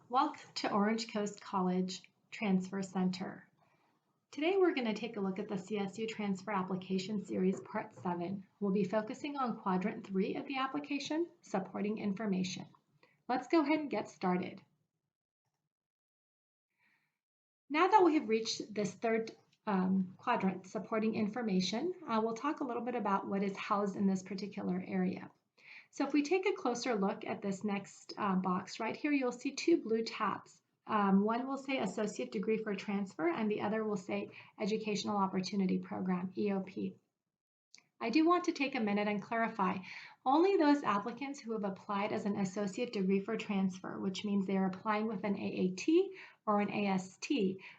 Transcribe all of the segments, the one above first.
Welcome to Orange Coast College Transfer Center. Today we're going to take a look at the CSU Transfer Application Series Part 7. We'll be focusing on Quadrant 3 of the application, Supporting Information. Let's go ahead and get started. Now that we have reached this third quadrant, Supporting Information, we'll talk a little bit about what is housed in this particular area. So if we take a closer look at this next box right here, you'll see two blue tabs. One will say Associate Degree for Transfer, and the other will say Educational Opportunity Program, EOP. I do want to take a minute and clarify, only those applicants who have applied as an Associate Degree for Transfer, which means they are applying with an AAT or an AST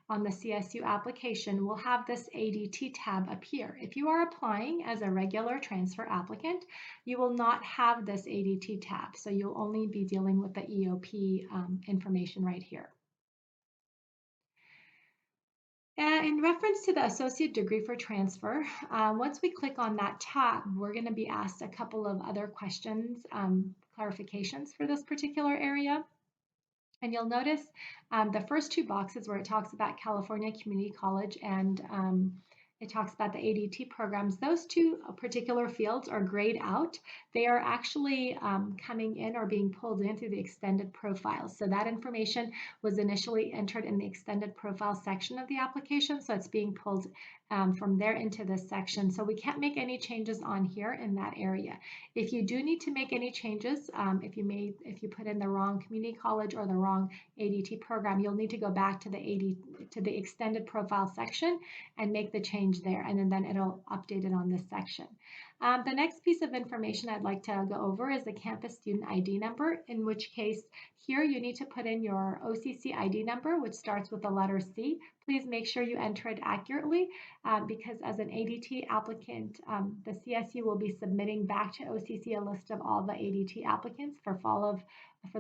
on the CSU application, will have this ADT tab appear. If you are applying as a regular transfer applicant, you will not have this ADT tab, so you'll only be dealing with the EOP information right here. And in reference to the Associate Degree for Transfer, once we click on that tab, we're going to be asked a couple of other questions, clarifications for this particular area. And you'll notice the first two boxes where it talks about California Community College and it talks about the ADT programs. Those two particular fields are grayed out. They are actually coming in or being pulled in through the extended profile. So that information was initially entered in the extended profile section of the application. So it's being pulled from there into this section. So we can't make any changes on here in that area. If you do need to make any changes, if you put in the wrong community college or the wrong ADT program, you'll need to go back to the extended profile section and make the change there, and then it'll update it on this section. The next piece of information I'd like to go over is the campus student ID number, in which case here you need to put in your OCC ID number, which starts with the letter C. Please make sure you enter it accurately because as an ADT applicant, the CSU will be submitting back to OCC a list of all the ADT applicants for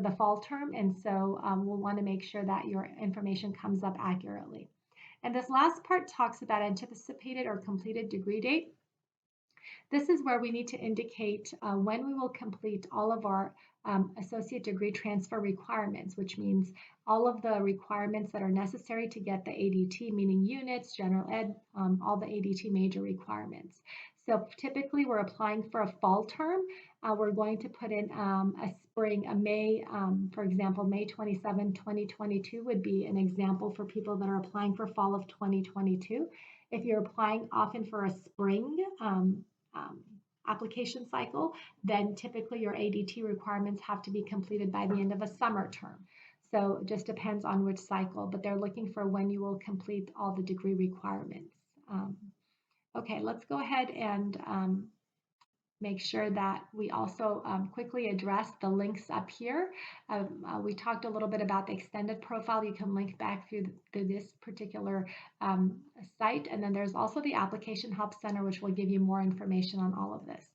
the fall term, and so we'll want to make sure that your information comes up accurately. And this last part talks about anticipated or completed degree date. This is where we need to indicate when we will complete all of our associate degree transfer requirements, which means all of the requirements that are necessary to get the ADT, meaning units, general ed, all the ADT major requirements. So typically we're applying for a fall term. We're going to put in a spring, a May, for example, May 27, 2022 would be an example for people that are applying for fall of 2022. If you're applying often for a spring application cycle, then typically your ADT requirements have to be completed by the end of a summer term. So it just depends on which cycle, but they're looking for when you will complete all the degree requirements. Okay, let's go ahead and make sure that we also quickly address the links up here. We talked a little bit about the extended profile. You can link back through this particular site. And then there's also the Application Help Center, which will give you more information on all of this.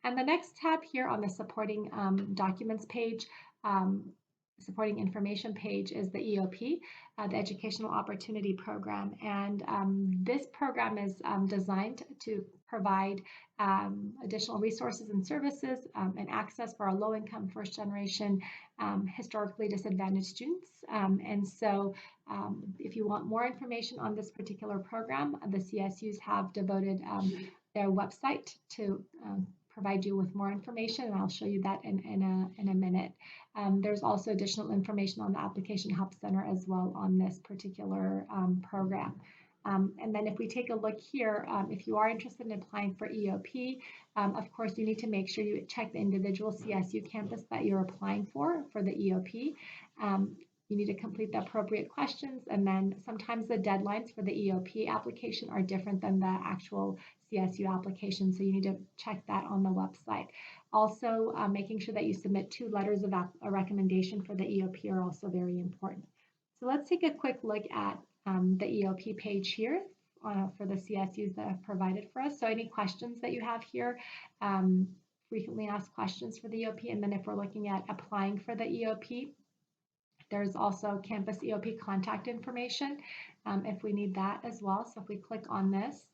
And the next tab here on the supporting documents page, supporting information page, is the EOP, the Educational Opportunity Program. And this program is designed to provide additional resources and services and access for our low-income, first-generation, historically disadvantaged students. And so if you want more information on this particular program, the CSUs have devoted their website to provide you with more information, and I'll show you that in a minute. There's also additional information on the Application Help Center as well on this particular program. And then if we take a look here, if you are interested in applying for EOP, of course you need to make sure you check the individual CSU campus that you're applying for the EOP. You need to complete the appropriate questions, and then sometimes the deadlines for the EOP application are different than the actual CSU application, so you need to check that on the website. Also, making sure that you submit 2 letters of a recommendation for the EOP are also very important. So let's take a quick look at the EOP page here for the CSUs that have provided for us. So any questions that you have here, frequently asked questions for the EOP, and then if we're looking at applying for the EOP, there's also campus EOP contact information if we need that as well. So if we click on this,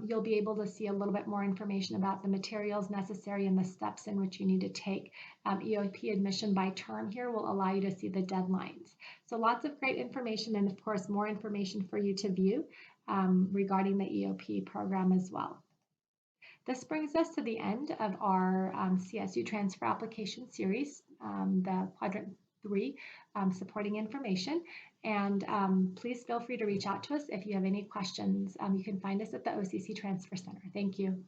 you'll be able to see a little bit more information about the materials necessary and the steps in which you need to take. EOP admission by term here will allow you to see the deadlines. So lots of great information, and of course more information for you to view regarding the EOP program as well. This brings us to the end of our CSU transfer application series, the Quadrant 3 supporting information. And please feel free to reach out to us if you have any questions. You can find us at the OCC Transfer Center. Thank you.